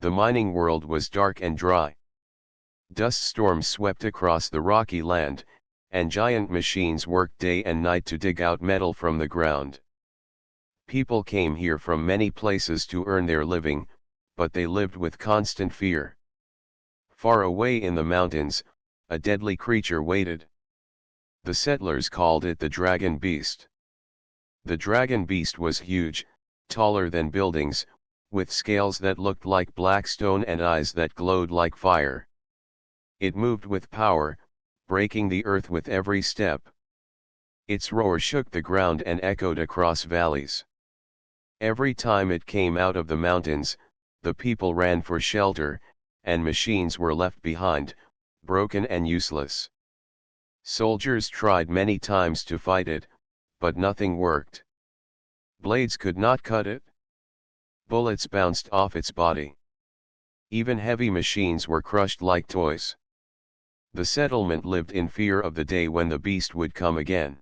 The mining world was dark and dry. Dust storms swept across the rocky land, and giant machines worked day and night to dig out metal from the ground. People came here from many places to earn their living, but they lived with constant fear. Far away in the mountains, a deadly creature waited. The settlers called it the dragon beast. The dragon beast was huge, taller than buildings, with scales that looked like black stone and eyes that glowed like fire. It moved with power, breaking the earth with every step. Its roar shook the ground and echoed across valleys. Every time it came out of the mountains, the people ran for shelter, and machines were left behind, broken and useless. Soldiers tried many times to fight it, but nothing worked. Blades could not cut it. Bullets bounced off its body. Even heavy machines were crushed like toys. The settlement lived in fear of the day when the beast would come again.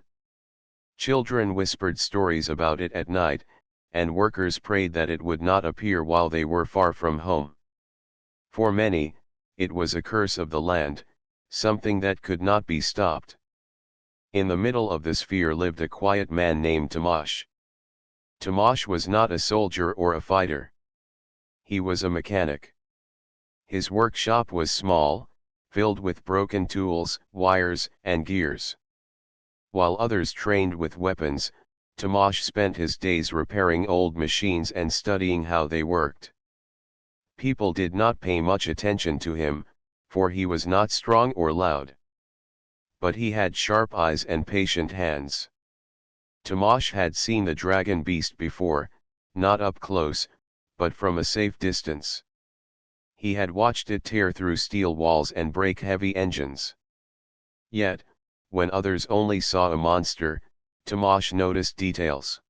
Children whispered stories about it at night, and workers prayed that it would not appear while they were far from home. For many, it was a curse of the land, something that could not be stopped. In the middle of this fear lived a quiet man named Tomasz. Tomasz was not a soldier or a fighter. He was a mechanic. His workshop was small, filled with broken tools, wires, and gears. While others trained with weapons, Tomasz spent his days repairing old machines and studying how they worked. People did not pay much attention to him, for he was not strong or loud. But he had sharp eyes and patient hands. Tomasz had seen the dragon beast before, not up close, but from a safe distance. He had watched it tear through steel walls and break heavy engines. Yet, when others only saw a monster, Tomasz noticed details.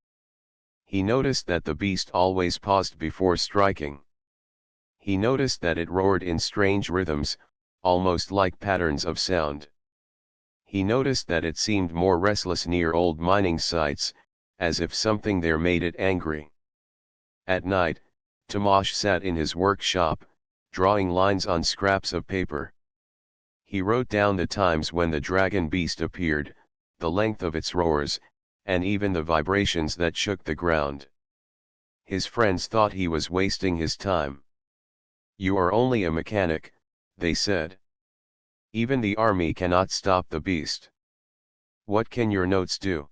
He noticed that the beast always paused before striking. He noticed that it roared in strange rhythms, almost like patterns of sound. He noticed that it seemed more restless near old mining sites, as if something there made it angry. At night, Tomasz sat in his workshop, drawing lines on scraps of paper. He wrote down the times when the dragon beast appeared, the length of its roars, and even the vibrations that shook the ground. His friends thought he was wasting his time. "You are only a mechanic," they said. "Even the army cannot stop the beast. What can your notes do?"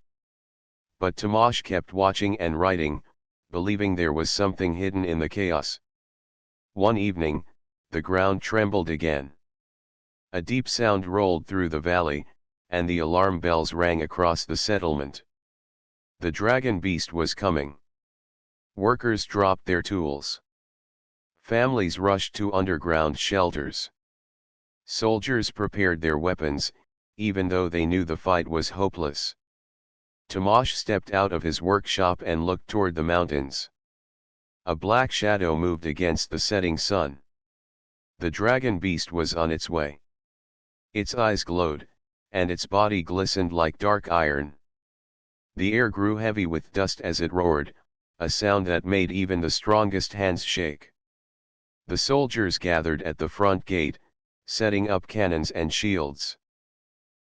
But Tomasz kept watching and writing, believing there was something hidden in the chaos. One evening, the ground trembled again. A deep sound rolled through the valley, and the alarm bells rang across the settlement. The dragon beast was coming. Workers dropped their tools. Families rushed to underground shelters. Soldiers prepared their weapons, even though they knew the fight was hopeless. Tomasz stepped out of his workshop and looked toward the mountains. A black shadow moved against the setting sun. The dragon beast was on its way. Its eyes glowed, and its body glistened like dark iron. The air grew heavy with dust as it roared, a sound that made even the strongest hands shake. The soldiers gathered at the front gate, setting up cannons and shields.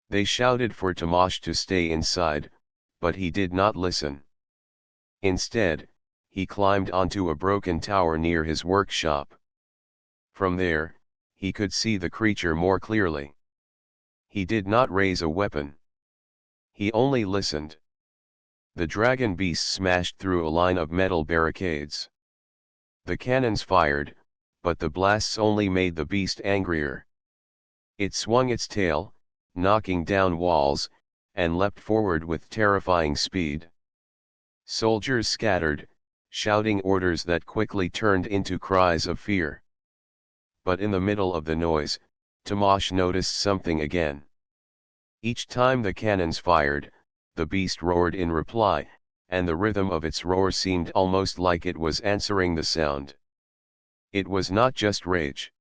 They shouted for Tomasz to stay inside, but he did not listen. Instead, he climbed onto a broken tower near his workshop. From there, he could see the creature more clearly. He did not raise a weapon. He only listened. The dragon beast smashed through a line of metal barricades. The cannons fired, but the blasts only made the beast angrier. It swung its tail, knocking down walls, and leapt forward with terrifying speed. Soldiers scattered, shouting orders that quickly turned into cries of fear. But in the middle of the noise, Tomasz noticed something again. Each time the cannons fired, the beast roared in reply, and the rhythm of its roar seemed almost like it was answering the sound. It was not just rage.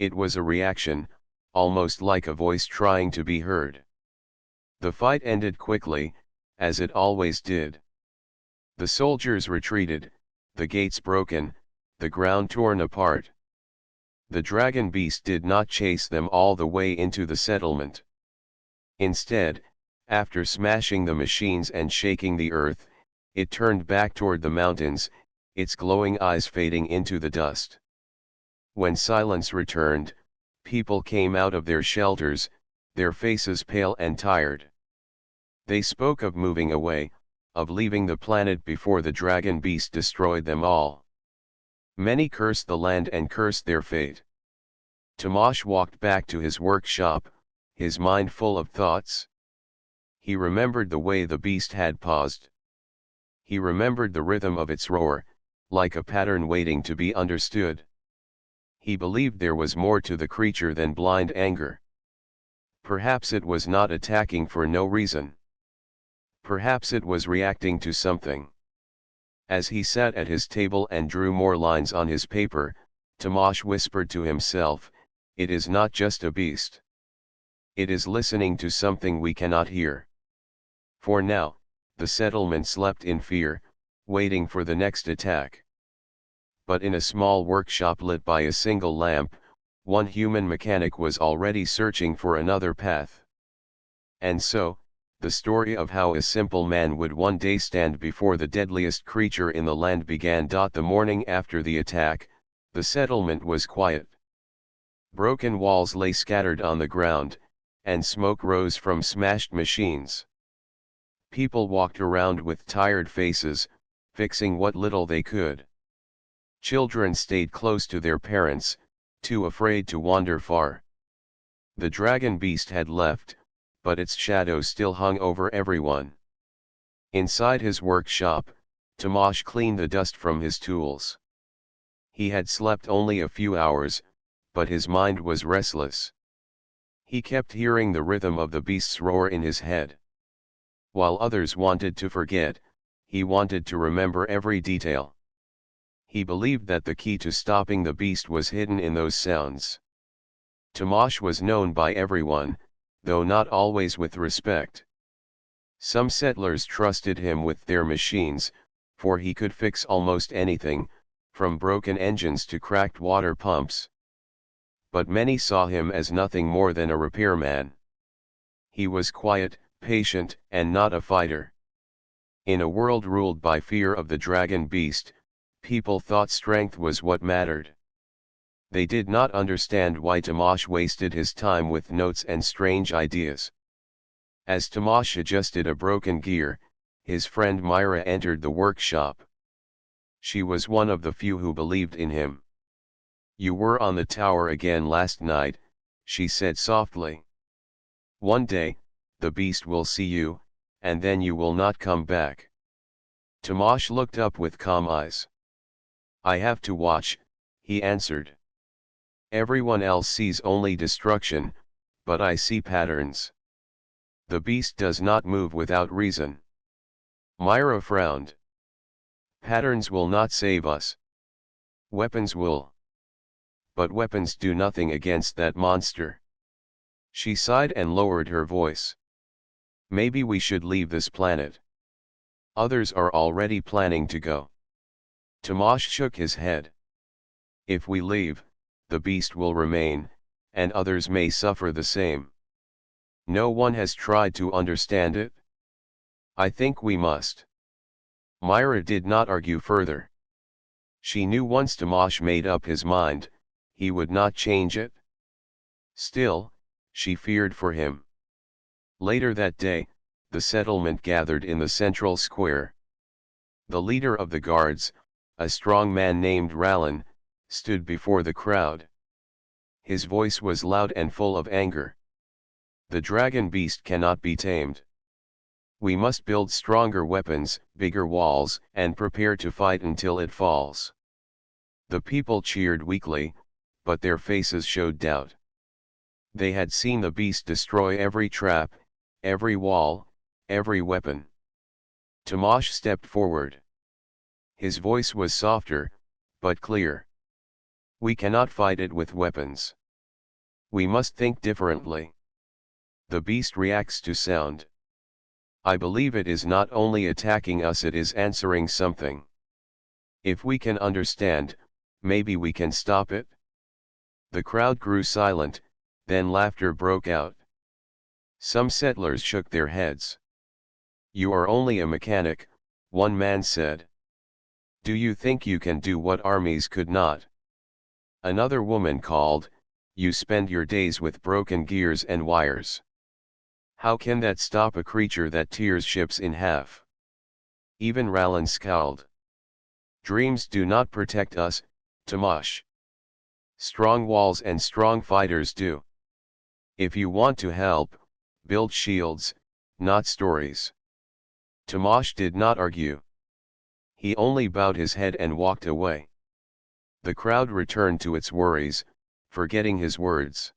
It was a reaction, almost like a voice trying to be heard. The fight ended quickly, as it always did. The soldiers retreated, the gates broken, the ground torn apart. The dragon beast did not chase them all the way into the settlement. Instead, after smashing the machines and shaking the earth, it turned back toward the mountains, its glowing eyes fading into the dust. When silence returned, people came out of their shelters, their faces pale and tired. They spoke of moving away, of leaving the planet before the dragon beast destroyed them all. Many cursed the land and cursed their fate. Tomasz walked back to his workshop, his mind full of thoughts. He remembered the way the beast had paused. He remembered the rhythm of its roar, like a pattern waiting to be understood. He believed there was more to the creature than blind anger. Perhaps it was not attacking for no reason. Perhaps it was reacting to something. As he sat at his table and drew more lines on his paper, Tomasz whispered to himself, "It is not just a beast. It is listening to something we cannot hear." For now, the settlement slept in fear, waiting for the next attack. But in a small workshop lit by a single lamp, one human mechanic was already searching for another path. And so, the story of how a simple man would one day stand before the deadliest creature in the land began. The morning after the attack, the settlement was quiet. Broken walls lay scattered on the ground, and smoke rose from smashed machines. People walked around with tired faces, fixing what little they could. Children stayed close to their parents, too afraid to wander far. The dragon beast had left, but its shadow still hung over everyone. Inside his workshop, Tomasz cleaned the dust from his tools. He had slept only a few hours, but his mind was restless. He kept hearing the rhythm of the beast's roar in his head. While others wanted to forget, he wanted to remember every detail. He believed that the key to stopping the beast was hidden in those sounds. Tomasz was known by everyone, though not always with respect. Some settlers trusted him with their machines, for he could fix almost anything, from broken engines to cracked water pumps. But many saw him as nothing more than a repairman. He was quiet, patient, and not a fighter. In a world ruled by fear of the dragon beast, people thought strength was what mattered. They did not understand why Tomasz wasted his time with notes and strange ideas. As Tomasz adjusted a broken gear, his friend Myra entered the workshop. She was one of the few who believed in him. "You were on the tower again last night," she said softly. "One day, the beast will see you, and then you will not come back." Tomasz looked up with calm eyes. "I have to watch," he answered. "Everyone else sees only destruction, but I see patterns. The beast does not move without reason." Myra frowned. "Patterns will not save us. Weapons will. But weapons do nothing against that monster." She sighed and lowered her voice. "Maybe we should leave this planet. Others are already planning to go." Tomasz shook his head. "If we leave, the beast will remain, and others may suffer the same. No one has tried to understand it. I think we must." Myra did not argue further. She knew once Tomasz made up his mind, he would not change it. Still, she feared for him. Later that day, the settlement gathered in the central square. The leader of the guards, a strong man named Ralin, stood before the crowd. His voice was loud and full of anger. "The dragon beast cannot be tamed. We must build stronger weapons, bigger walls, and prepare to fight until it falls." The people cheered weakly, but their faces showed doubt. They had seen the beast destroy every trap, every wall, every weapon. Tomasz stepped forward. His voice was softer, but clear. "We cannot fight it with weapons. We must think differently. The beast reacts to sound. I believe it is not only attacking us, it is answering something. If we can understand, maybe we can stop it? The crowd grew silent, then laughter broke out. Some settlers shook their heads. You are only a mechanic, one man said. Do you think you can do what armies could not? Another woman called, you spend your days with broken gears and wires. How can that stop a creature that tears ships in half? Even Rallan scowled. Dreams do not protect us, Tomash. Strong walls and strong fighters do. If you want to help, build shields, not stories. Tomash did not argue. He only bowed his head and walked away. The crowd returned to its worries, forgetting his words.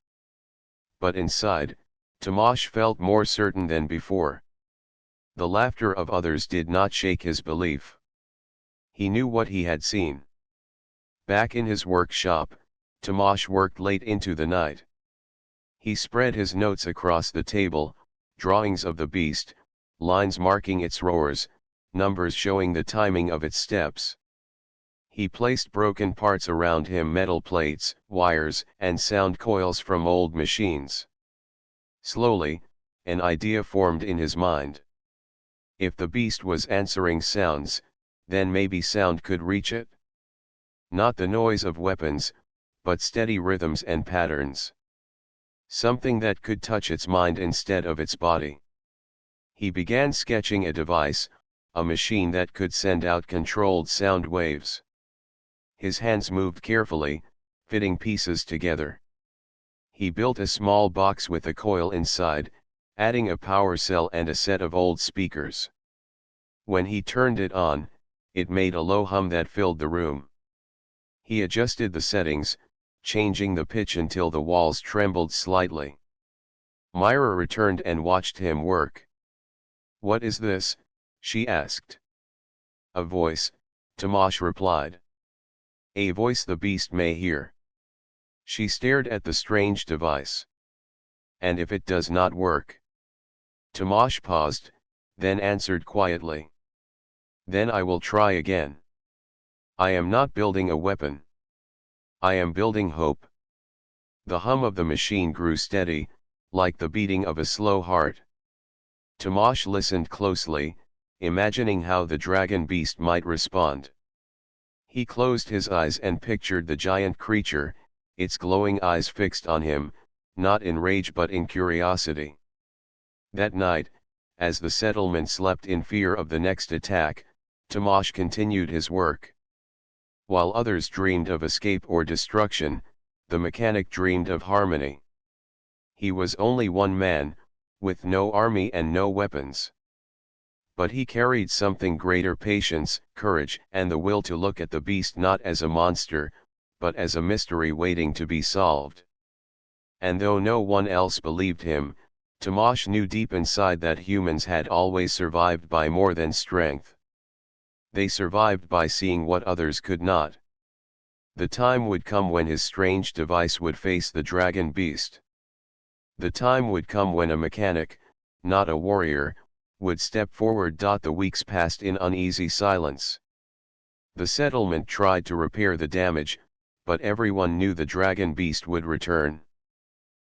But inside, Tomash felt more certain than before. The laughter of others did not shake his belief. He knew what he had seen. Back in his workshop, Tomash worked late into the night. He spread his notes across the table, drawings of the beast, lines marking its roars, numbers showing the timing of its steps. He placed broken parts around him, metal plates, wires, and sound coils from old machines. Slowly, an idea formed in his mind. If the beast was answering sounds, then maybe sound could reach it. Not the noise of weapons, but steady rhythms and patterns. Something that could touch its mind instead of its body. He began sketching a device, a machine that could send out controlled sound waves. His hands moved carefully, fitting pieces together. He built a small box with a coil inside, adding a power cell and a set of old speakers. When he turned it on, it made a low hum that filled the room. He adjusted the settings, changing the pitch until the walls trembled slightly. Myra returned and watched him work. "What is this?" she asked. "A voice," Tomash replied. "A voice the beast may hear." She stared at the strange device. "And if it does not work?" Tomash paused, then answered quietly. "Then I will try again. I am not building a weapon. I am building hope." The hum of the machine grew steady, like the beating of a slow heart. Tomash listened closely, imagining how the dragon beast might respond. He closed his eyes and pictured the giant creature, its glowing eyes fixed on him, not in rage but in curiosity. That night, as the settlement slept in fear of the next attack, Tomash continued his work. While others dreamed of escape or destruction, the mechanic dreamed of harmony. He was only one man, with no army and no weapons. But he carried something greater: patience, courage, and the will to look at the beast not as a monster, but as a mystery waiting to be solved. And though no one else believed him, Tomash knew deep inside that humans had always survived by more than strength. They survived by seeing what others could not. The time would come when his strange device would face the dragon beast. The time would come when a mechanic, not a warrior, would step forward. The weeks passed in uneasy silence. The settlement tried to repair the damage, but everyone knew the dragon beast would return.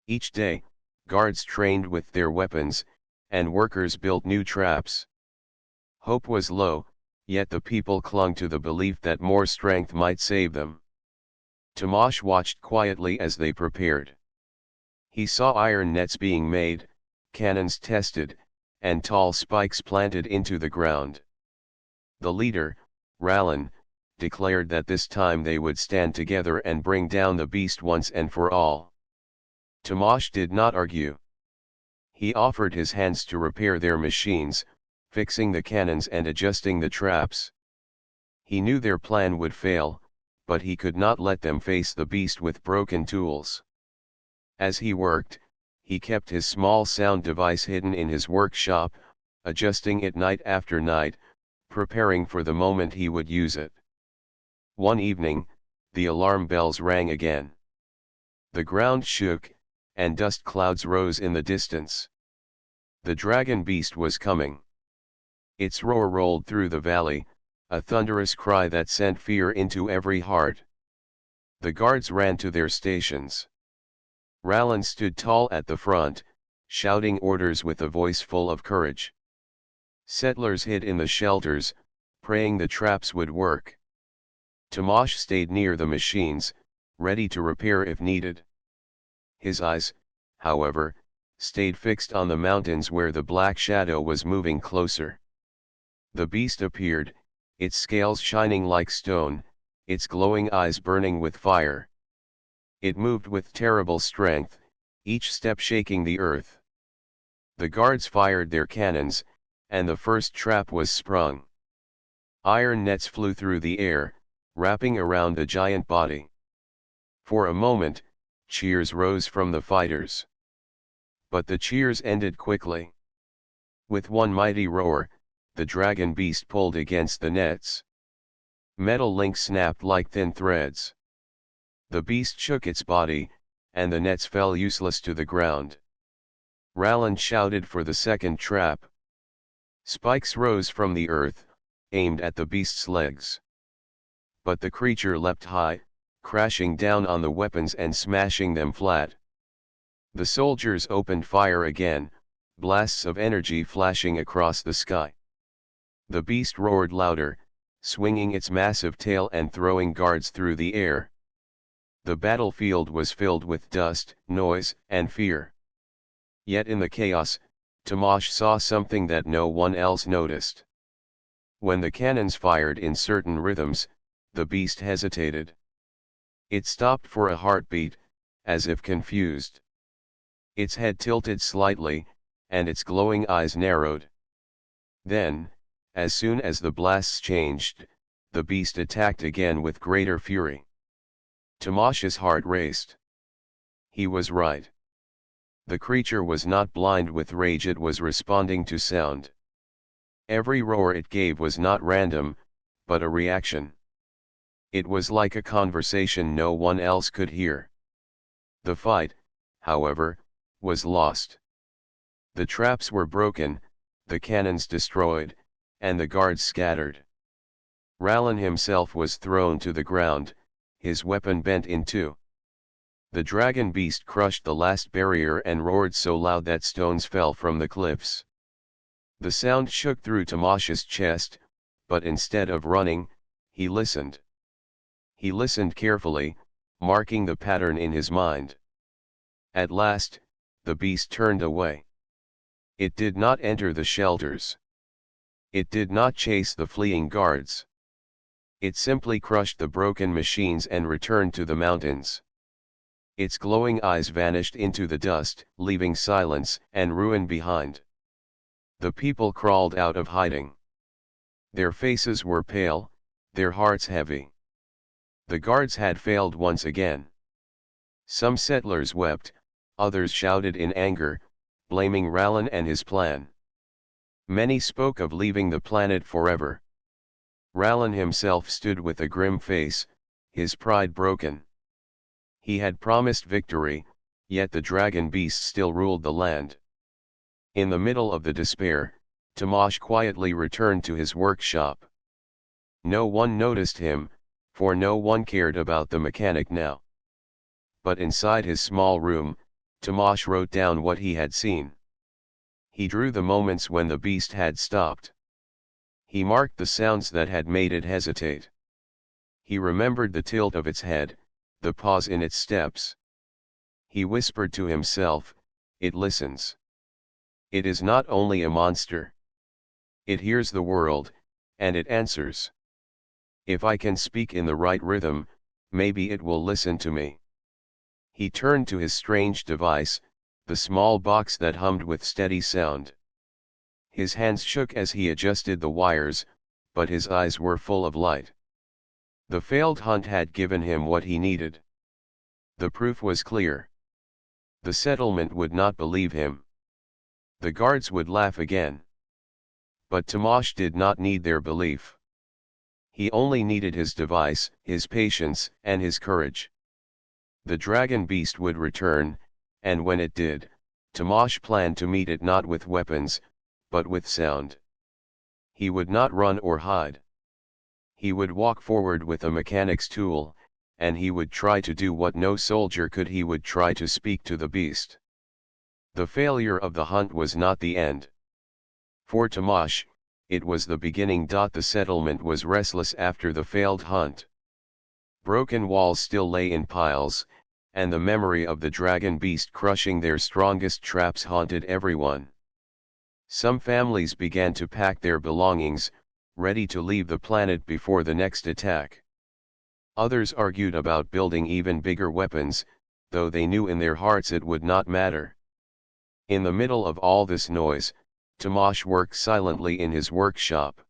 Each day, guards trained with their weapons, and workers built new traps. Hope was low, yet the people clung to the belief that more strength might save them. Tomash watched quietly as they prepared. He saw iron nets being made, cannons tested, and tall spikes planted into the ground. The leader, Rallan, declared that this time they would stand together and bring down the beast once and for all. Tomash did not argue. He offered his hands to repair their machines, fixing the cannons and adjusting the traps. He knew their plan would fail, but he could not let them face the beast with broken tools. As he worked, he kept his small sound device hidden in his workshop, adjusting it night after night, preparing for the moment he would use it. One evening, the alarm bells rang again. The ground shook, and dust clouds rose in the distance. The dragon beast was coming. Its roar rolled through the valley, a thunderous cry that sent fear into every heart. The guards ran to their stations. Rallan stood tall at the front, shouting orders with a voice full of courage. Settlers hid in the shelters, praying the traps would work. Tomasz stayed near the machines, ready to repair if needed. His eyes, however, stayed fixed on the mountains where the black shadow was moving closer. The beast appeared, its scales shining like stone, its glowing eyes burning with fire. It moved with terrible strength, each step shaking the earth. The guards fired their cannons, and the first trap was sprung. Iron nets flew through the air, wrapping around the giant body. For a moment, cheers rose from the fighters. But the cheers ended quickly. With one mighty roar, the dragon beast pulled against the nets. Metal links snapped like thin threads. The beast shook its body, and the nets fell useless to the ground. Rallan shouted for the second trap. Spikes rose from the earth, aimed at the beast's legs. But the creature leapt high, crashing down on the weapons and smashing them flat. The soldiers opened fire again, blasts of energy flashing across the sky. The beast roared louder, swinging its massive tail and throwing guards through the air. The battlefield was filled with dust, noise, and fear. Yet in the chaos, Tomasz saw something that no one else noticed. When the cannons fired in certain rhythms, the beast hesitated. It stopped for a heartbeat, as if confused. Its head tilted slightly, and its glowing eyes narrowed. Then, as soon as the blasts changed, the beast attacked again with greater fury. Tomasz's heart raced. He was right. The creature was not blind with rage, it was responding to sound. Every roar it gave was not random, but a reaction. It was like a conversation no one else could hear. The fight, however, was lost. The traps were broken, the cannons destroyed, and the guards scattered. Rallan himself was thrown to the ground, his weapon bent in two. The dragon beast crushed the last barrier and roared so loud that stones fell from the cliffs. The sound shook through Tomasz's chest, but instead of running, he listened. He listened carefully, marking the pattern in his mind. At last, the beast turned away. It did not enter the shelters. It did not chase the fleeing guards. It simply crushed the broken machines and returned to the mountains. Its glowing eyes vanished into the dust, leaving silence and ruin behind. The people crawled out of hiding. Their faces were pale, their hearts heavy. The guards had failed once again. Some settlers wept, others shouted in anger, blaming Rallan and his plan. Many spoke of leaving the planet forever. Rallan himself stood with a grim face, his pride broken. He had promised victory, yet the dragon beast still ruled the land. In the middle of the despair, Tomasz quietly returned to his workshop. No one noticed him, for no one cared about the mechanic now. But inside his small room, Tomasz wrote down what he had seen. He drew the moments when the beast had stopped. He marked the sounds that had made it hesitate. He remembered the tilt of its head, the pause in its steps. He whispered to himself, "It listens. It is not only a monster. It hears the world, and it answers. If I can speak in the right rhythm, maybe it will listen to me." He turned to his strange device, the small box that hummed with steady sound. His hands shook as he adjusted the wires, but his eyes were full of light. The failed hunt had given him what he needed. The proof was clear. The settlement would not believe him. The guards would laugh again. But Tomasz did not need their belief. He only needed his device, his patience, and his courage. The dragon beast would return, and when it did, Tomasz planned to meet it not with weapons, but with sound. He would not run or hide. He would walk forward with a mechanic's tool, and he would try to do what no soldier could. He would try to speak to the beast. The failure of the hunt was not the end. For Tomasz, it was the beginning. The settlement was restless after the failed hunt. Broken walls still lay in piles, and the memory of the dragon beast crushing their strongest traps haunted everyone. Some families began to pack their belongings, ready to leave the planet before the next attack. Others argued about building even bigger weapons, though they knew in their hearts it would not matter. In the middle of all this noise, Tomasz worked silently in his workshop.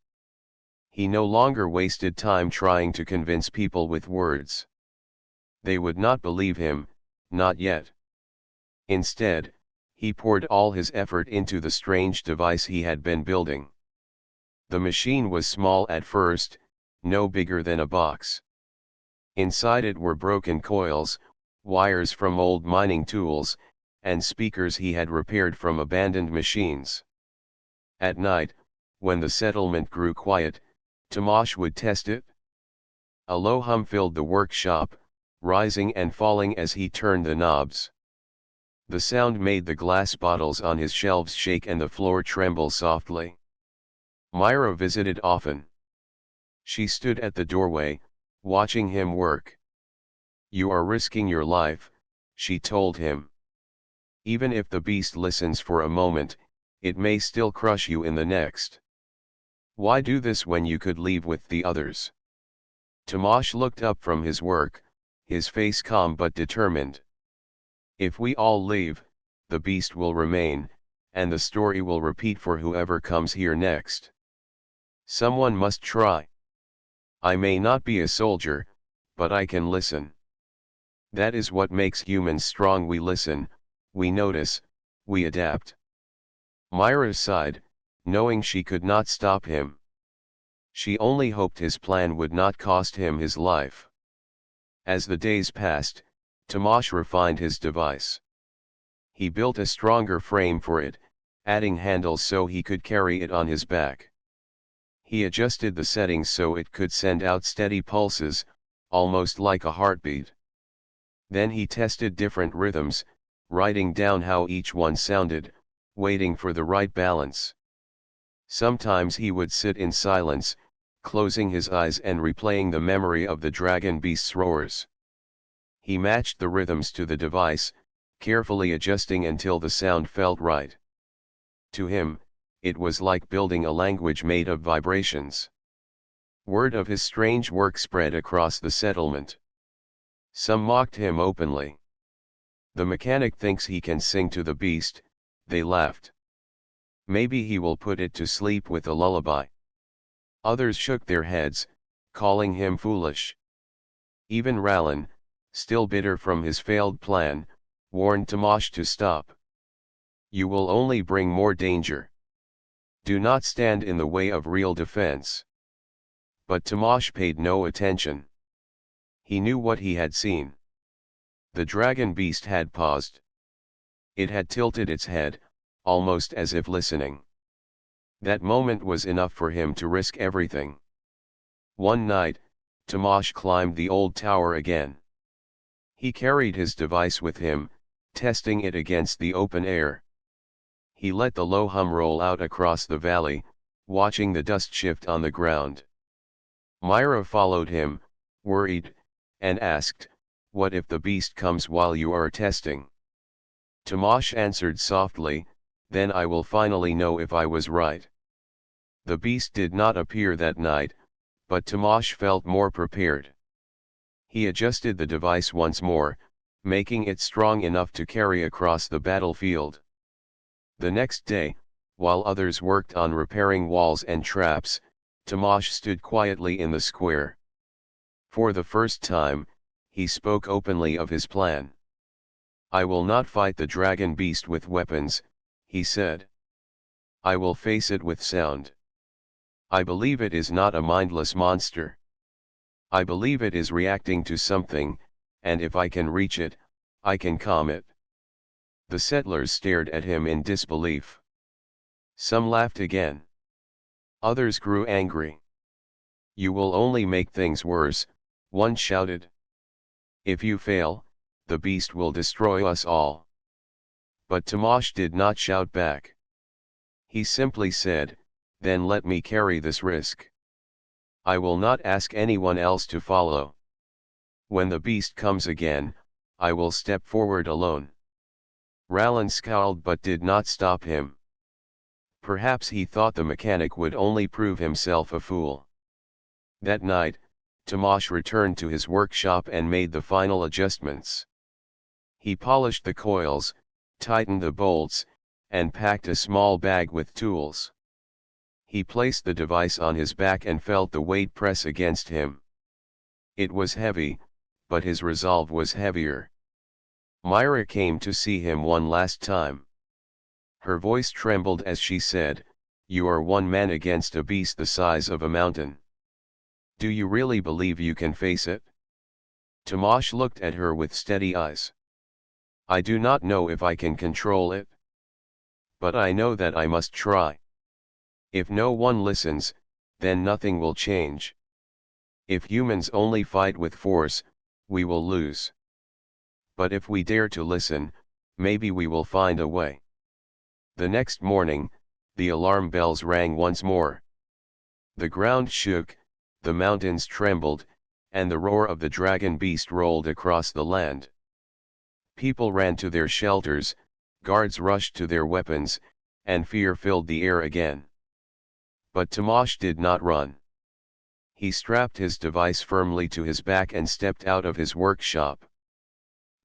He no longer wasted time trying to convince people with words. They would not believe him, not yet. Instead, he poured all his effort into the strange device he had been building. The machine was small at first, no bigger than a box. Inside it were broken coils, wires from old mining tools, and speakers he had repaired from abandoned machines. At night, when the settlement grew quiet, Tomasz would test it. A low hum filled the workshop, rising and falling as he turned the knobs. The sound made the glass bottles on his shelves shake and the floor tremble softly. Myra visited often. She stood at the doorway, watching him work. "You are risking your life," she told him. "Even if the beast listens for a moment, it may still crush you in the next. Why do this when you could leave with the others?" Tomasz looked up from his work, his face calm but determined. "If we all leave, the beast will remain, and the story will repeat for whoever comes here next. Someone must try. I may not be a soldier, but I can listen. That is what makes humans strong. We listen, we notice, we adapt." Myra sighed, knowing she could not stop him. She only hoped his plan would not cost him his life. As the days passed, Tomasz refined his device. He built a stronger frame for it, adding handles so he could carry it on his back. He adjusted the settings so it could send out steady pulses, almost like a heartbeat. Then he tested different rhythms, writing down how each one sounded, waiting for the right balance. Sometimes he would sit in silence, closing his eyes and replaying the memory of the dragon beast's roars. He matched the rhythms to the device, carefully adjusting until the sound felt right. To him, it was like building a language made of vibrations. Word of his strange work spread across the settlement. Some mocked him openly. "The mechanic thinks he can sing to the beast," they laughed. "Maybe he will put it to sleep with a lullaby." Others shook their heads, calling him foolish. Even Ralin, still bitter from his failed plan, warned Tomasz to stop. "You will only bring more danger. Do not stand in the way of real defense." But Tomasz paid no attention. He knew what he had seen. The dragon beast had paused. It had tilted its head, almost as if listening. That moment was enough for him to risk everything. One night, Tomasz climbed the old tower again. He carried his device with him, testing it against the open air. He let the low hum roll out across the valley, watching the dust shift on the ground. Myra followed him, worried, and asked, "What if the beast comes while you are testing?" Tomasz answered softly, "Then I will finally know if I was right." The beast did not appear that night, but Tomasz felt more prepared. He adjusted the device once more, making it strong enough to carry across the battlefield. The next day, while others worked on repairing walls and traps, Tomasz stood quietly in the square. For the first time, he spoke openly of his plan. "I will not fight the dragon beast with weapons," he said. "I will face it with sound. I believe it is not a mindless monster. I believe it is reacting to something, and if I can reach it, I can calm it." The settlers stared at him in disbelief. Some laughed again. Others grew angry. "You will only make things worse," one shouted. If you fail, the beast will destroy us all. But Tomasz did not shout back. He simply said, then let me carry this risk. I will not ask anyone else to follow. When the beast comes again, I will step forward alone. Rallen scowled but did not stop him. Perhaps he thought the mechanic would only prove himself a fool. That night, Tomasz returned to his workshop and made the final adjustments. He polished the coils, tightened the bolts, and packed a small bag with tools. He placed the device on his back and felt the weight press against him. It was heavy, but his resolve was heavier. Myra came to see him one last time. Her voice trembled as she said, "You are one man against a beast the size of a mountain. Do you really believe you can face it?" Tomasz looked at her with steady eyes. "I do not know if I can control it. But I know that I must try. If no one listens, then nothing will change. If humans only fight with force, we will lose. But if we dare to listen, maybe we will find a way." The next morning, the alarm bells rang once more. The ground shook, the mountains trembled, and the roar of the dragon beast rolled across the land. People ran to their shelters, guards rushed to their weapons, and fear filled the air again. But Tomasz did not run. He strapped his device firmly to his back and stepped out of his workshop.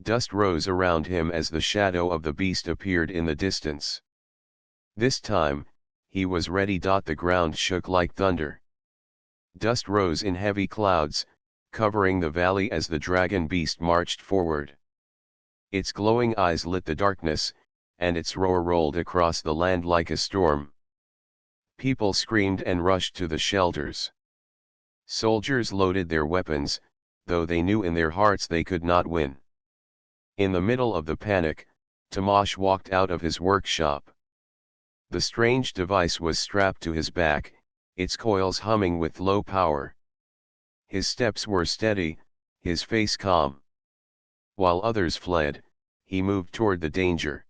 Dust rose around him as the shadow of the beast appeared in the distance. This time, he was ready. The ground shook like thunder. Dust rose in heavy clouds, covering the valley as the dragon beast marched forward. Its glowing eyes lit the darkness, and its roar rolled across the land like a storm. People screamed and rushed to the shelters. Soldiers loaded their weapons, though they knew in their hearts they could not win. In the middle of the panic, Tomasz walked out of his workshop. The strange device was strapped to his back, its coils humming with low power. His steps were steady, his face calm. While others fled, he moved toward the danger.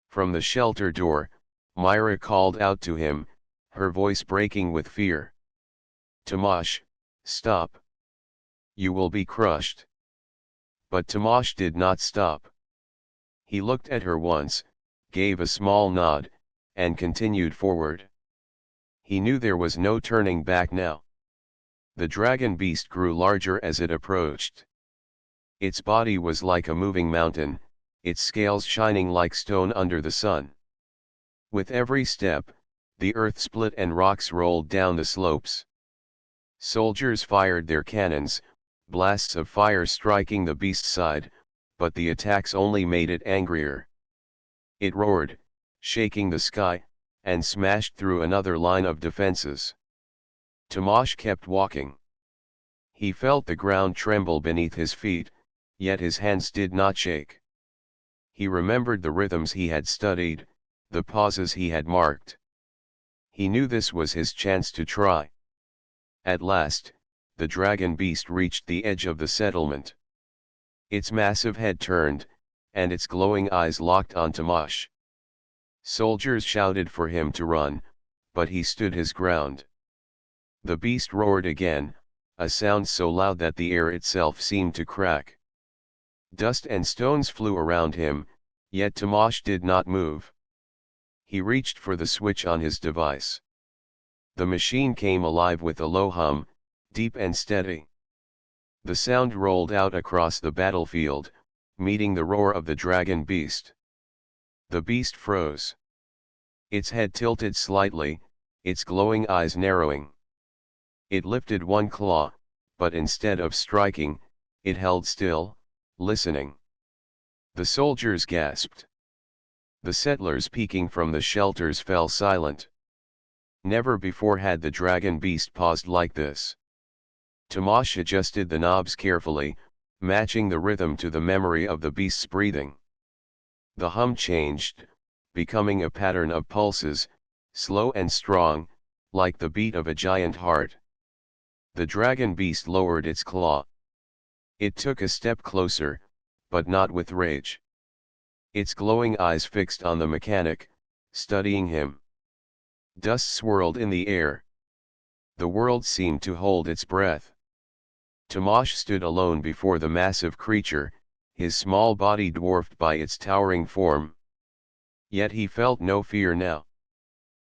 From the shelter door, Myra called out to him, her voice breaking with fear. "Tomasz, stop. You will be crushed." But Tomasz did not stop. He looked at her once, gave a small nod, and continued forward. He knew there was no turning back now. The dragon beast grew larger as it approached. Its body was like a moving mountain, its scales shining like stone under the sun. With every step, the earth split and rocks rolled down the slopes. Soldiers fired their cannons, blasts of fire striking the beast's side, but the attacks only made it angrier. It roared, shaking the sky, and smashed through another line of defenses. Tomasz kept walking. He felt the ground tremble beneath his feet, yet his hands did not shake. He remembered the rhythms he had studied, the pauses he had marked. He knew this was his chance to try. At last, the dragon beast reached the edge of the settlement. Its massive head turned, and its glowing eyes locked on Tomasz. Soldiers shouted for him to run, but he stood his ground. The beast roared again, a sound so loud that the air itself seemed to crack. Dust and stones flew around him, yet Tomasz did not move. He reached for the switch on his device. The machine came alive with a low hum, deep and steady. The sound rolled out across the battlefield, meeting the roar of the dragon beast. The beast froze. Its head tilted slightly, its glowing eyes narrowing. It lifted one claw, but instead of striking, it held still, listening. The soldiers gasped. The settlers peeking from the shelters fell silent. Never before had the dragon beast paused like this. Tomasz adjusted the knobs carefully, matching the rhythm to the memory of the beast's breathing. The hum changed, becoming a pattern of pulses, slow and strong, like the beat of a giant heart. The dragon beast lowered its claw. It took a step closer, but not with rage. Its glowing eyes fixed on the mechanic, studying him. Dust swirled in the air. The world seemed to hold its breath. Tomasz stood alone before the massive creature, his small body dwarfed by its towering form. Yet he felt no fear now.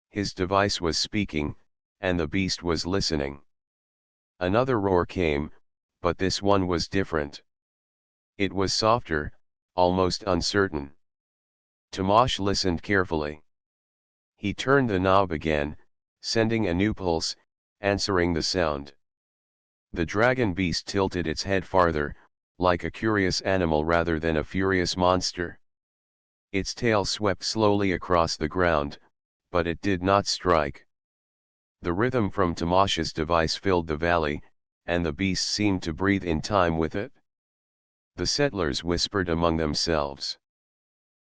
His device was speaking, and the beast was listening. Another roar came, but this one was different. It was softer, almost uncertain. Tomasz listened carefully. He turned the knob again, sending a new pulse, answering the sound. The dragon beast tilted its head farther, like a curious animal rather than a furious monster. Its tail swept slowly across the ground, but it did not strike. The rhythm from Tomasz's device filled the valley, and the beast seemed to breathe in time with it. The settlers whispered among themselves.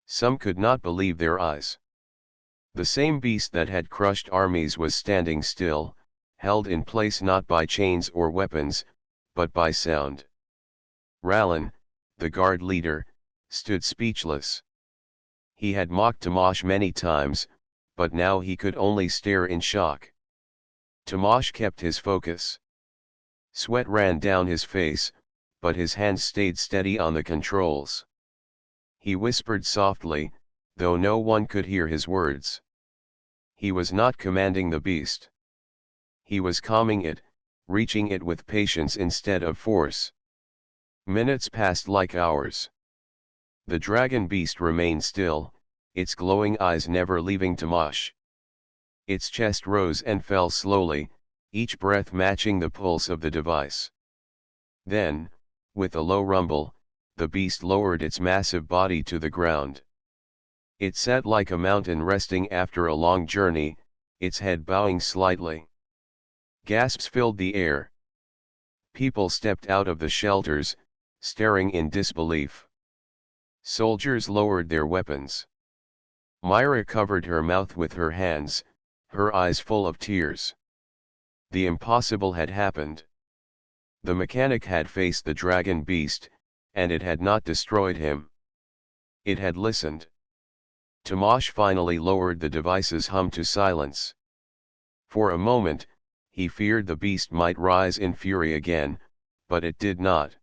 Some could not believe their eyes. The same beast that had crushed armies was standing still, held in place not by chains or weapons, but by sound. Ralin, the guard leader, stood speechless. He had mocked Tomasz many times, but now he could only stare in shock. Tomasz kept his focus. Sweat ran down his face, but his hands stayed steady on the controls. He whispered softly, though no one could hear his words. He was not commanding the beast. He was calming it, reaching it with patience instead of force. Minutes passed like hours. The dragon beast remained still, its glowing eyes never leaving Tomasz. Its chest rose and fell slowly, each breath matching the pulse of the device. Then, with a low rumble, the beast lowered its massive body to the ground. It sat like a mountain resting after a long journey, its head bowing slightly. Gasps filled the air. People stepped out of the shelters, staring in disbelief. Soldiers lowered their weapons. Myra covered her mouth with her hands, her eyes full of tears. The impossible had happened. The mechanic had faced the dragon beast, and it had not destroyed him. It had listened. Tomasz finally lowered the device's hum to silence. For a moment, he feared the beast might rise in fury again, but it did not.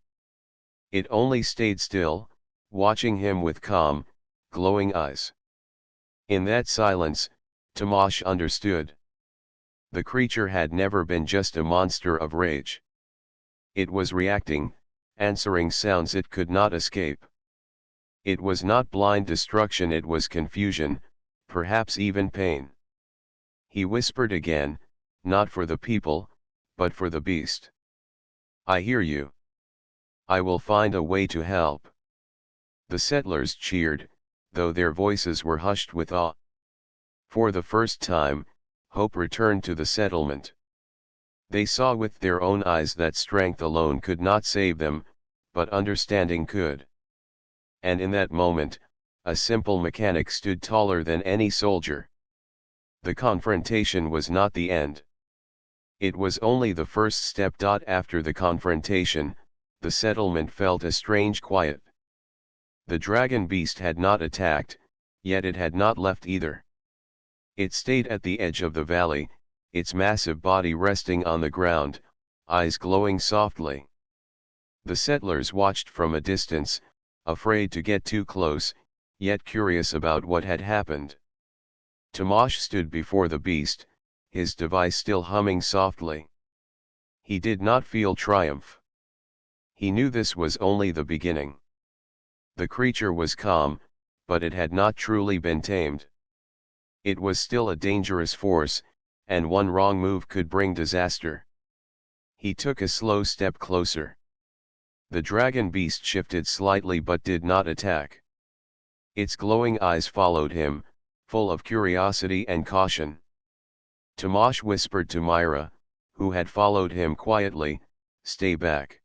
It only stayed still, watching him with calm, glowing eyes. In that silence, Tomasz understood. The creature had never been just a monster of rage. It was reacting, answering sounds it could not escape. It was not blind destruction, it was confusion, perhaps even pain. He whispered again, not for the people, but for the beast. I hear you. I will find a way to help. The settlers cheered, though their voices were hushed with awe. For the first time, hope returned to the settlement. They saw with their own eyes that strength alone could not save them, but understanding could. And in that moment, a simple mechanic stood taller than any soldier. The confrontation was not the end. It was only the first step. After the confrontation, the settlement felt a strange quiet. The dragon beast had not attacked, yet it had not left either. It stayed at the edge of the valley, its massive body resting on the ground, eyes glowing softly. The settlers watched from a distance, afraid to get too close, yet curious about what had happened. Tomasz stood before the beast, his device still humming softly. He did not feel triumph. He knew this was only the beginning. The creature was calm, but it had not truly been tamed. It was still a dangerous force, and one wrong move could bring disaster. He took a slow step closer. The dragon beast shifted slightly but did not attack. Its glowing eyes followed him, full of curiosity and caution. Tomasz whispered to Myra, who had followed him quietly, "Stay back.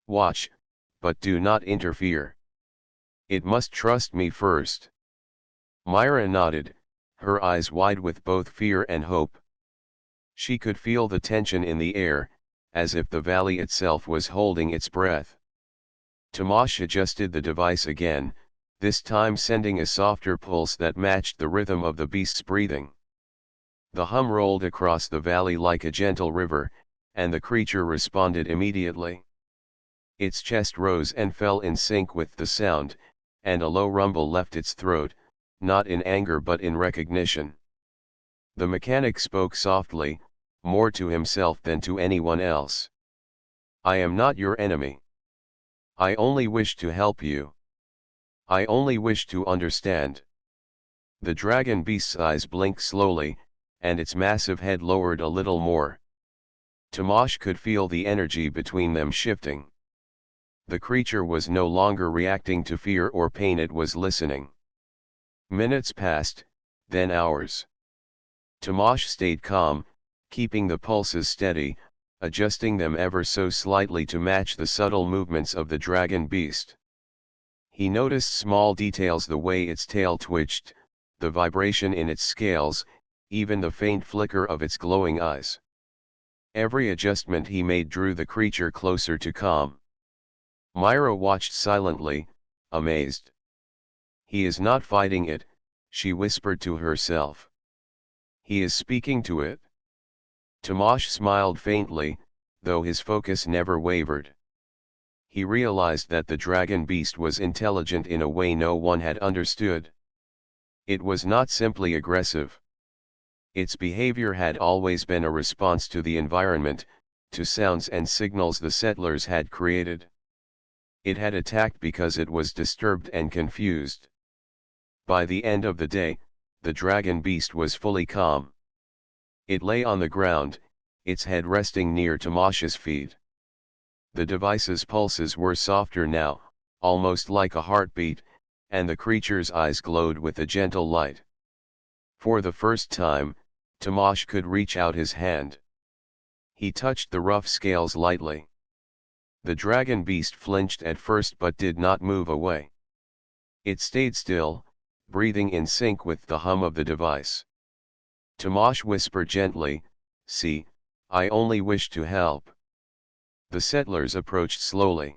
Watch, but do not interfere. It must trust me first." Myra nodded, her eyes wide with both fear and hope. She could feel the tension in the air, as if the valley itself was holding its breath. Tomasz adjusted the device again, this time sending a softer pulse that matched the rhythm of the beast's breathing. The hum rolled across the valley like a gentle river, and the creature responded immediately. Its chest rose and fell in sync with the sound, and a low rumble left its throat, not in anger but in recognition. The mechanic spoke softly, more to himself than to anyone else. "I am not your enemy. I only wish to help you. I only wish to understand." The dragon beast's eyes blinked slowly, and its massive head lowered a little more. Tomasz could feel the energy between them shifting. The creature was no longer reacting to fear or pain, it was listening. Minutes passed, then hours. Tomasz stayed calm, keeping the pulses steady, adjusting them ever so slightly to match the subtle movements of the dragon beast. He noticed small details, the way its tail twitched, the vibration in its scales, even the faint flicker of its glowing eyes. Every adjustment he made drew the creature closer to calm. Myra watched silently, amazed. "He is not fighting it," she whispered to herself. "He is speaking to it." Tomasz smiled faintly, though his focus never wavered. He realized that the dragon beast was intelligent in a way no one had understood. It was not simply aggressive. Its behavior had always been a response to the environment, to sounds and signals the settlers had created. It had attacked because it was disturbed and confused. By the end of the day, the dragon beast was fully calm. It lay on the ground, its head resting near Tomasz's feet. The device's pulses were softer now, almost like a heartbeat, and the creature's eyes glowed with a gentle light. For the first time, Tomasz could reach out his hand. He touched the rough scales lightly. The dragon beast flinched at first but did not move away. It stayed still, breathing in sync with the hum of the device. Tomasz whispered gently, "See, I only wish to help." The settlers approached slowly.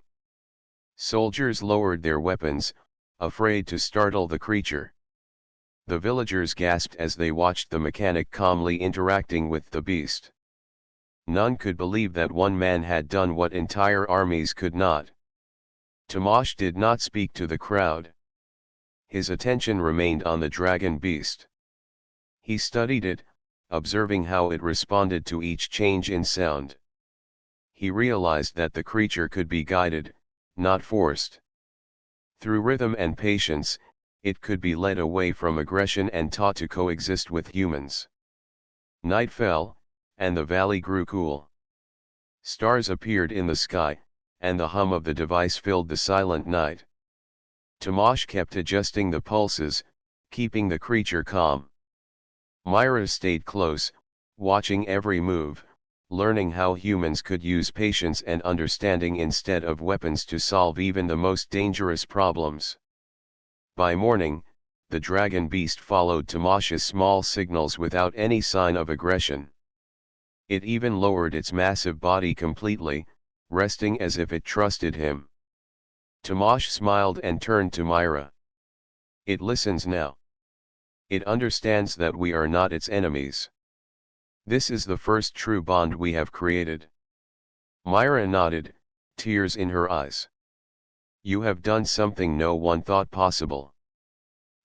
Soldiers lowered their weapons, afraid to startle the creature. The villagers gasped as they watched the mechanic calmly interacting with the beast. None could believe that one man had done what entire armies could not. Tomasz did not speak to the crowd. His attention remained on the dragon beast. He studied it, observing how it responded to each change in sound. He realized that the creature could be guided, not forced. Through rhythm and patience, it could be led away from aggression and taught to coexist with humans. Night fell, and the valley grew cool. Stars appeared in the sky, and the hum of the device filled the silent night. Tomasz kept adjusting the pulses, keeping the creature calm. Myra stayed close, watching every move, learning how humans could use patience and understanding instead of weapons to solve even the most dangerous problems. By morning, the dragon beast followed Tomasz's small signals without any sign of aggression. It even lowered its massive body completely, resting as if it trusted him. Tomasz smiled and turned to Myra. "It listens now. It understands that we are not its enemies. This is the first true bond we have created." Myra nodded, tears in her eyes. "You have done something no one thought possible.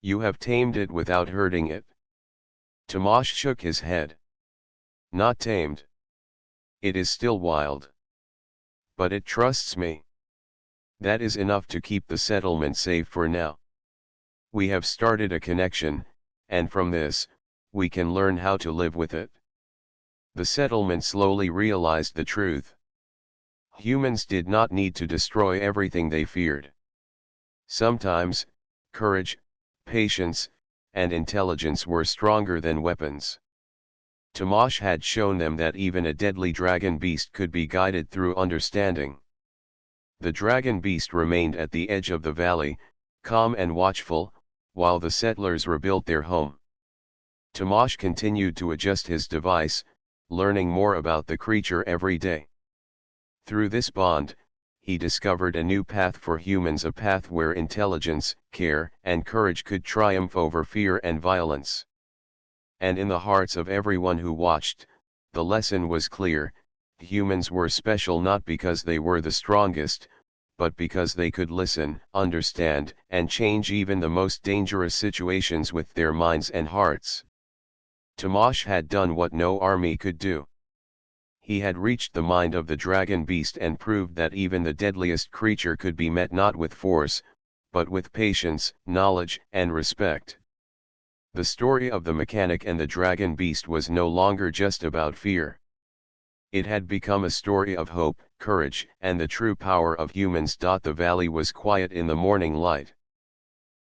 You have tamed it without hurting it." Tomasz shook his head. "Not tamed. It is still wild. But it trusts me. That is enough to keep the settlement safe for now. We have started a connection, and from this, we can learn how to live with it." The settlement slowly realized the truth. Humans did not need to destroy everything they feared. Sometimes, courage, patience, and intelligence were stronger than weapons. Tomasz had shown them that even a deadly dragon beast could be guided through understanding. The dragon beast remained at the edge of the valley, calm and watchful, while the settlers rebuilt their home. Tomasz continued to adjust his device, learning more about the creature every day. Through this bond, he discovered a new path for humans, a path where intelligence, care, and courage could triumph over fear and violence. And in the hearts of everyone who watched, the lesson was clear: humans were special not because they were the strongest, but because they could listen, understand, and change even the most dangerous situations with their minds and hearts. Tomasz had done what no army could do. He had reached the mind of the dragon beast and proved that even the deadliest creature could be met not with force, but with patience, knowledge, and respect. The story of the mechanic and the dragon beast was no longer just about fear. It had become a story of hope, courage, and the true power of humans. The valley was quiet in the morning light.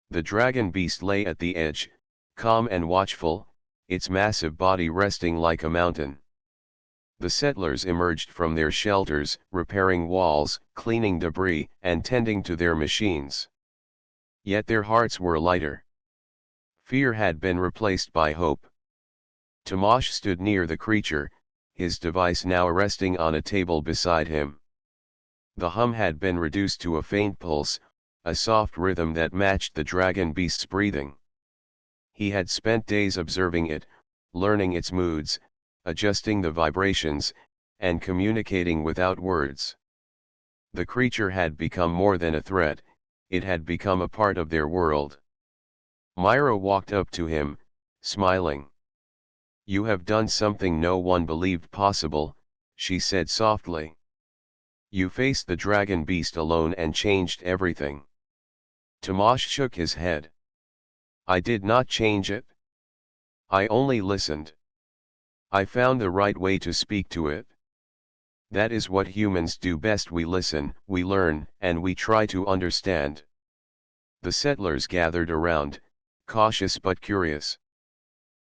The dragon beast lay at the edge, calm and watchful, its massive body resting like a mountain. The settlers emerged from their shelters, repairing walls, cleaning debris, and tending to their machines. Yet their hearts were lighter. Fear had been replaced by hope. Tomasz stood near the creature, his device now resting on a table beside him. The hum had been reduced to a faint pulse, a soft rhythm that matched the dragon beast's breathing. He had spent days observing it, learning its moods, adjusting the vibrations, and communicating without words. The creature had become more than a threat, it had become a part of their world. Myra walked up to him, smiling. "You have done something no one believed possible," she said softly. "You faced the dragon beast alone and changed everything." Tomasz shook his head. "I did not change it. I only listened. I found the right way to speak to it. That is what humans do best: we listen, we learn, and we try to understand." The settlers gathered around, cautious but curious.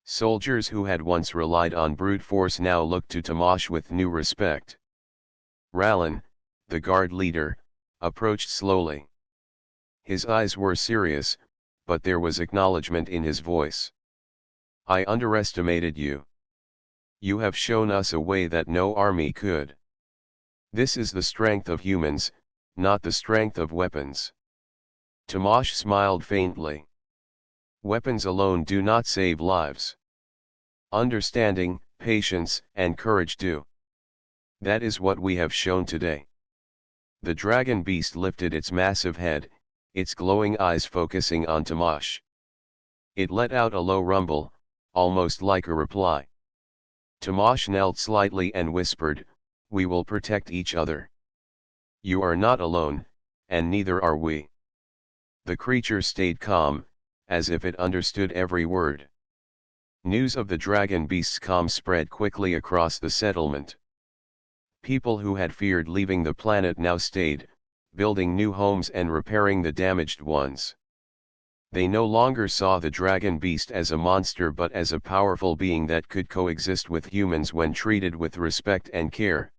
Soldiers who had once relied on brute force now looked to Tomasz with new respect. Ralin, the guard leader, approached slowly. His eyes were serious, but there was acknowledgement in his voice. "I underestimated you. You have shown us a way that no army could. This is the strength of humans, not the strength of weapons." Tomasz smiled faintly. "Weapons alone do not save lives. Understanding, patience, and courage do. That is what we have shown today." The dragon beast lifted its massive head, its glowing eyes focusing on Tomasz. It let out a low rumble, almost like a reply. Tomasz knelt slightly and whispered, "We will protect each other. You are not alone, and neither are we." The creature stayed calm, as if it understood every word. News of the dragon beast's calm spread quickly across the settlement. People who had feared leaving the planet now stayed, building new homes and repairing the damaged ones. They no longer saw the dragon beast as a monster but as a powerful being that could coexist with humans when treated with respect and care.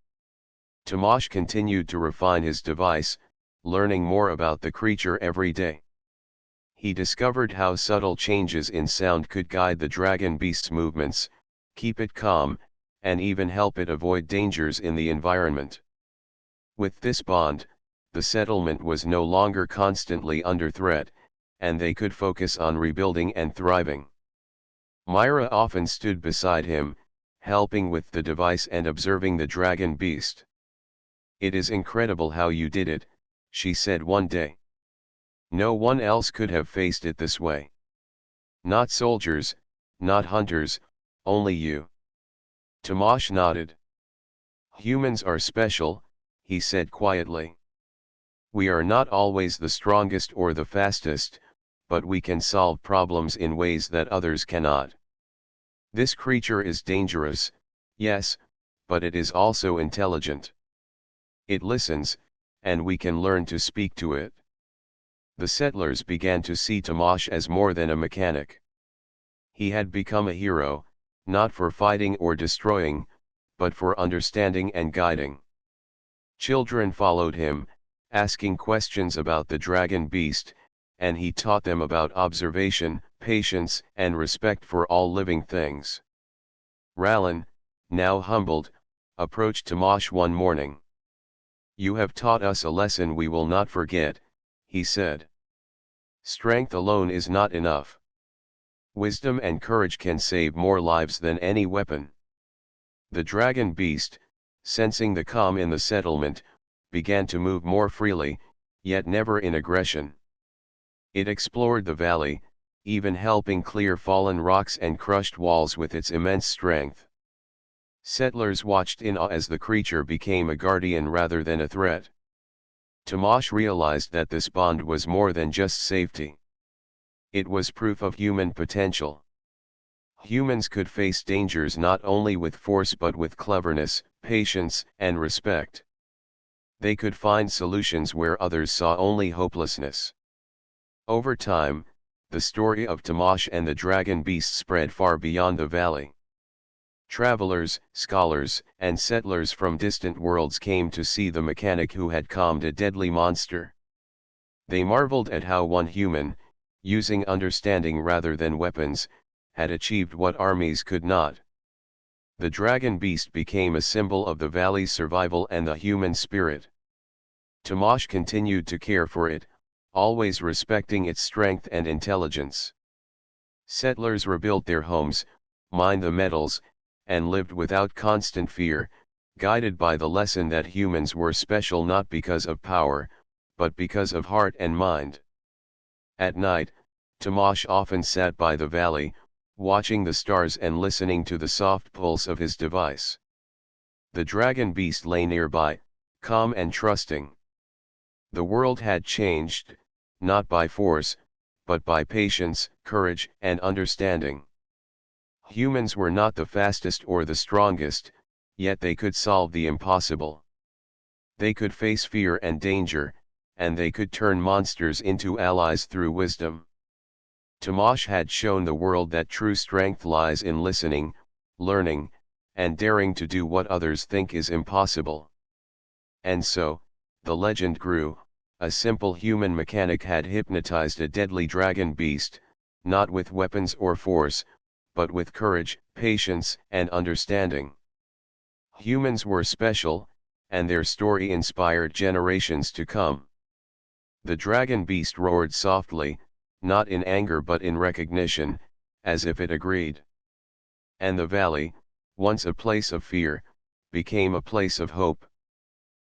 Tomasz continued to refine his device, learning more about the creature every day. He discovered how subtle changes in sound could guide the dragon beast's movements, keep it calm, and even help it avoid dangers in the environment. With this bond, the settlement was no longer constantly under threat, and they could focus on rebuilding and thriving. Myra often stood beside him, helping with the device and observing the dragon beast. "It is incredible how you did it," she said one day. "No one else could have faced it this way. Not soldiers, not hunters, only you." Tomasz nodded. "Humans are special," he said quietly. "We are not always the strongest or the fastest, but we can solve problems in ways that others cannot. This creature is dangerous, yes, but it is also intelligent. It listens, and we can learn to speak to it." The settlers began to see Tomasz as more than a mechanic. He had become a hero, not for fighting or destroying, but for understanding and guiding. Children followed him, asking questions about the dragon beast, and he taught them about observation, patience, and respect for all living things. Ralin, now humbled, approached Tomasz one morning. "You have taught us a lesson we will not forget," he said. "Strength alone is not enough. Wisdom and courage can save more lives than any weapon." The dragon beast, sensing the calm in the settlement, began to move more freely, yet never in aggression. It explored the valley, even helping clear fallen rocks and crushed walls with its immense strength. Settlers watched in awe as the creature became a guardian rather than a threat. Tomasz realized that this bond was more than just safety. It was proof of human potential. Humans could face dangers not only with force but with cleverness, patience, and respect. They could find solutions where others saw only hopelessness. Over time, the story of Tomasz and the dragon beast spread far beyond the valley. Travelers, scholars, and settlers from distant worlds came to see the mechanic who had calmed a deadly monster. They marveled at how one human, using understanding rather than weapons, had achieved what armies could not. The dragon beast became a symbol of the valley's survival and the human spirit. Tomasz continued to care for it, always respecting its strength and intelligence. Settlers rebuilt their homes, mined the metals, and lived without constant fear, guided by the lesson that humans were special not because of power, but because of heart and mind. At night, Tomasz often sat by the valley, watching the stars and listening to the soft pulse of his device. The dragon beast lay nearby, calm and trusting. The world had changed, not by force, but by patience, courage, and understanding. Humans were not the fastest or the strongest, yet they could solve the impossible. They could face fear and danger, and they could turn monsters into allies through wisdom. Tomasz had shown the world that true strength lies in listening, learning, and daring to do what others think is impossible. And so, the legend grew. A simple human mechanic had hypnotized a deadly dragon beast, not with weapons or force, but with courage, patience, and understanding. Humans were special, and their story inspired generations to come. The dragon beast roared softly, not in anger but in recognition, as if it agreed. And the valley, once a place of fear, became a place of hope.